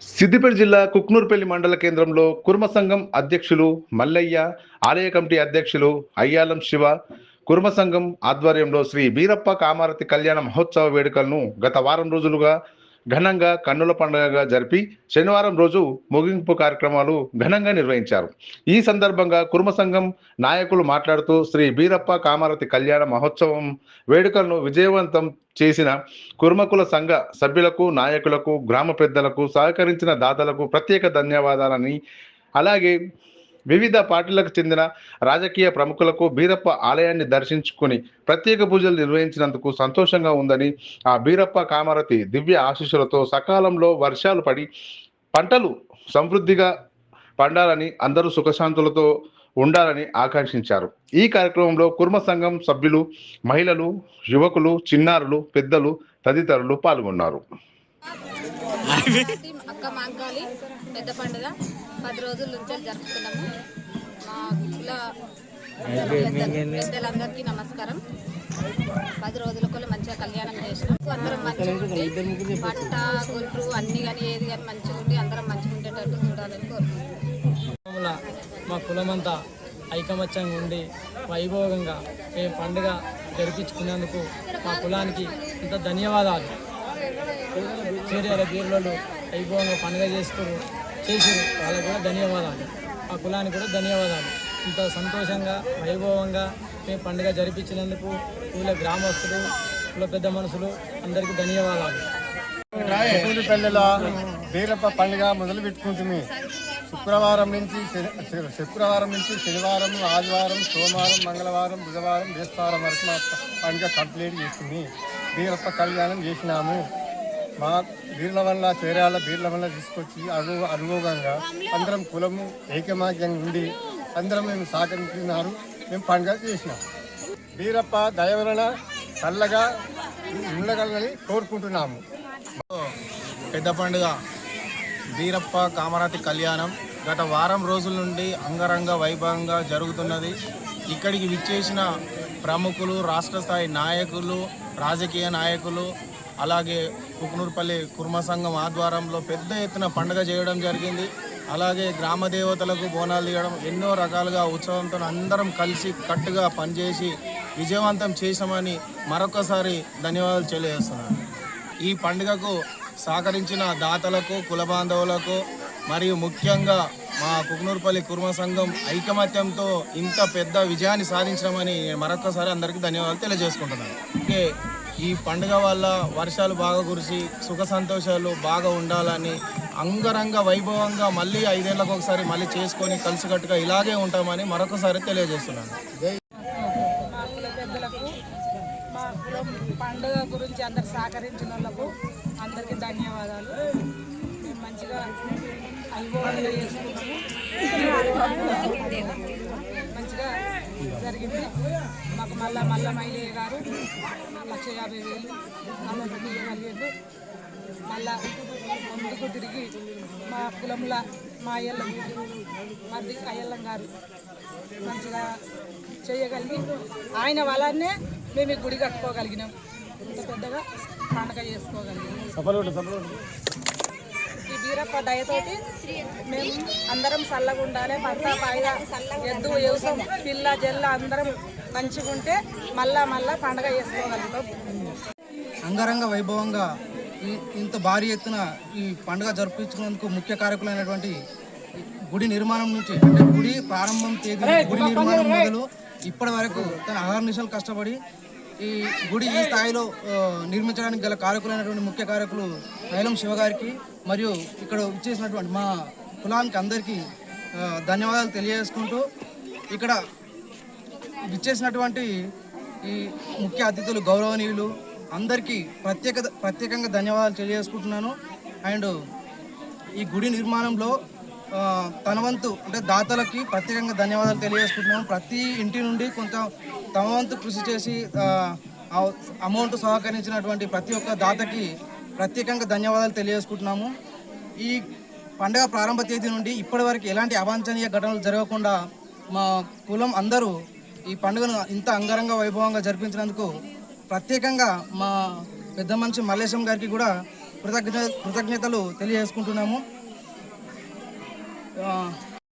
సిద్దిపేట జిల్లా కుక్నూర్పల్లి మండల కేంద్రంలో కుర్మ సంఘం అధ్యక్షులు మల్లయ్య, ఆలయ కమిటీ అధ్యక్షులు అయ్యాలం శివ, కుర్మ సంఘం ఆధ్వర్యంలో శ్రీ బీరప్ప కామారతి కళ్యాణ మహోత్సవ వేడుకలను గత వారం రోజులుగా ఘనంగా కన్నుల పండుగగా జరిపి శనివారం రోజు ముగింపు కార్యక్రమాలు ఘనంగా నిర్వహించారు. ఈ సందర్భంగా కుర్మ సంఘం నాయకులు మాట్లాడుతూ శ్రీ బీరప్ప కామారతి కళ్యాణ మహోత్సవం వేడుకలను విజయవంతం చేసిన కుర్మకుల సంఘ సభ్యులకు, నాయకులకు, గ్రామ పెద్దలకు, సహకరించిన దాతలకు ప్రత్యేక ధన్యవాదాలని, అలాగే వివిధ పార్టీలకు చెందిన రాజకీయ ప్రముఖులకు బీరప్ప ఆలయాన్ని దర్శించుకుని ప్రత్యేక పూజలు నిర్వహించినందుకు సంతోషంగా ఉందని, ఆ బీరప్ప కామారతి దివ్య ఆశీస్సులతో సకాలంలో వర్షాలు పడి పంటలు సమృద్ధిగా పండాలని, అందరూ సుఖశాంతులతో ఉండాలని ఆకాంక్షించారు. ఈ కార్యక్రమంలో కుర్మ సంఘం సభ్యులు, మహిళలు, యువకులు, చిన్నారులు, పెద్దలు తదితరులు పాల్గొన్నారు. అక్క మాంకాలి పెద్ద పండుగ 10 రోజుల నుంచి జరుపుతున్నాము. మా కుల పెద్దలందరికీ నమస్కారం. 10 రోజులకు మంచిగా కళ్యాణం చేసినాం. అందరం మంచిగా ఉండి పంట గొల్లు అన్ని కానీ ఏది కానీ మంచిగా ఉండి అందరం మంచిగా ఉండేటట్టు చూడాలని కోరుకుంటున్నాం. మా కులమంతా ఐకమత్యంగా ఉండి వైభవంగా మేము పండుగ జరిపించుకునేందుకు మా కులానికి ఇంత ధన్యవాదాలు. చేరేల బీర్లలో వైభవంగా పండుగ చేసారు వాళ్ళకు కూడా ధన్యవాదాలు. మా కులానికి కూడా ధన్యవాదాలు. ఇంత సంతోషంగా వైభవంగా మేము పండుగ జరిపించినందుకు ఊళ్ళో గ్రామస్తులు, కుల పెద్ద మనుషులు అందరికీ ధన్యవాదాలు. పల్లెలో బీరప్ప పండుగ మొదలు పెట్టుకుంటుంది. శుక్రవారం నుంచి శనివారం, ఆదివారం, సోమవారం, మంగళవారం, బుధవారం, బృహస్పతివారం వరకు మా పండుగ కంప్లీట్ చేస్తుంది. బీరప్ప కళ్యాణం చేసినాము. మా బీర్ల వల్ల చేరాల బీర్ల వల్ల తీసుకొచ్చి అనుభవంగా అందరం కులము ఐకమత్యంగా ఉండి అందరం మేము సహకరించినారు. మేము పండుగ చేసినాం. బీరప్ప దయ వలన చల్లగా ఉండగలని కోరుకుంటున్నాము. పెద్ద పండుగ బీరప్ప కామరాతి కళ్యాణం గత వారం రోజుల నుండి అంగరంగ వైభవంగా జరుగుతున్నది. ఇక్కడికి విచ్చేసిన ప్రముఖులు, రాష్ట్ర స్థాయి నాయకులు, రాజకీయ నాయకులు, అలాగే కుక్నూర్పల్లి కుర్మ సంఘం ఆధ్వర్యంలో పెద్ద ఎత్తున పండుగ చేయడం జరిగింది. అలాగే గ్రామ దేవతలకు బోనాలు తీయడం, ఎన్నో రకాలుగా ఉత్సవంతో అందరం కలిసి కట్టుగా పనిచేసి విజయవంతం చేశామని మరొకసారి ధన్యవాదాలు తెలియజేస్తున్నాను. ఈ పండుగకు సహకరించిన దాతలకు, కుల బాంధవులకు మరియు ముఖ్యంగా మా కుక్నూర్పల్లి కుర్మ సంఘం ఐకమత్యంతో ఇంత పెద్ద విజయాన్ని సాధించడమని మరొకసారి అందరికీ ధన్యవాదాలు తెలియజేసుకుంటున్నాను. ఈ పండుగ వల్ల వర్షాలు బాగా కురిసి సుఖ సంతోషాలు బాగా ఉండాలని అంగరంగ వైభవంగా మళ్ళీ 5 ఏళ్ళకు ఒకసారి మళ్ళీ చేసుకొని కలిసికట్టుగా ఇలాగే ఉంటామని మరొకసారి తెలియజేస్తున్నాను. మా కుల పెద్దలకు, మా కులం పండుగ గురించి అందరు సహకరించిన వాళ్ళకు అందరికీ ధన్యవాదాలు. మేము మంచిగా వైభవంగా చేసుకున్నాము. మంచిగా జరిగింది. మాకు మళ్ళా మైలయ్య గారు 1,50,000 ఆలోచన కలిగిండు. మళ్ళా ముందుకు తిరిగి మా కులంల మా అయ్యల్లం గారు మంచిగా చేయగలిగి ఆయన వల్లనే మేము ఈ గుడి కట్టుకోగలిగినాం. ఇంత పెద్దగా పండుగ చేసుకోగలిగినాం. ఈ బీరప్ప దయతోటి మేము అందరం చల్లగా ఉండాలి. పంట పాయ ఎద్దు వ్యవసాయం పిల్ల జల్ల అందరం మంచిగా ఉంటే మళ్ళా పండుగ చేసుకోగలుగుతాం. అంగరంగ వైభవంగా ఇంత భారీ ఎత్తున ఈ పండుగ జరిపించుకున్నందుకు ముఖ్య కారకులైనటువంటి గుడి నిర్మాణం నుంచి, అంటే గుడి ప్రారంభం తేదీ, గుడి నిర్మాణం మొదలు ఇప్పటి వరకు తన అహర్నిశలు కష్టపడి ఈ గుడి ఈ స్థాయిలో నిర్మించడానికి గల కారకులైనటువంటి ముఖ్య కారకులు అయ్యాలం శివ గారికి మరియు ఇక్కడ ఇచ్చేసినటువంటి మా కులానికి అందరికీ ధన్యవాదాలు తెలియజేసుకుంటూ, ఇక్కడ ఇచ్చేసినటువంటి ఈ ముఖ్య అతిథులు, గౌరవనీయులు అందరికీ ప్రత్యేకంగా ధన్యవాదాలు తెలియజేసుకుంటున్నాను. అండ్ ఈ గుడి నిర్మాణంలో తన వంతు అంటే దాతలకి ప్రత్యేకంగా ధన్యవాదాలు తెలియజేసుకుంటున్నాము. ప్రతి ఇంటి నుండి కొంత తమ వంతు కృషి చేసి అమౌంట్ సహకరించినటువంటి ప్రతి ఒక్క దాతకి ప్రత్యేకంగా ధన్యవాదాలు తెలియజేసుకుంటున్నాము. ఈ పండుగ ప్రారంభ తేదీ నుండి ఇప్పటి వరకు ఎలాంటి అవాంఛనీయ ఘటనలు జరగకుండా మా కులం అందరూ ఈ పండుగను ఇంత అంగరంగ వైభవంగా జరిపించినందుకు ప్రత్యేకంగా మా పెద్ద మనిషి మల్లేశం గారికి కూడా కృతజ్ఞతలు తెలియజేసుకుంటున్నాము.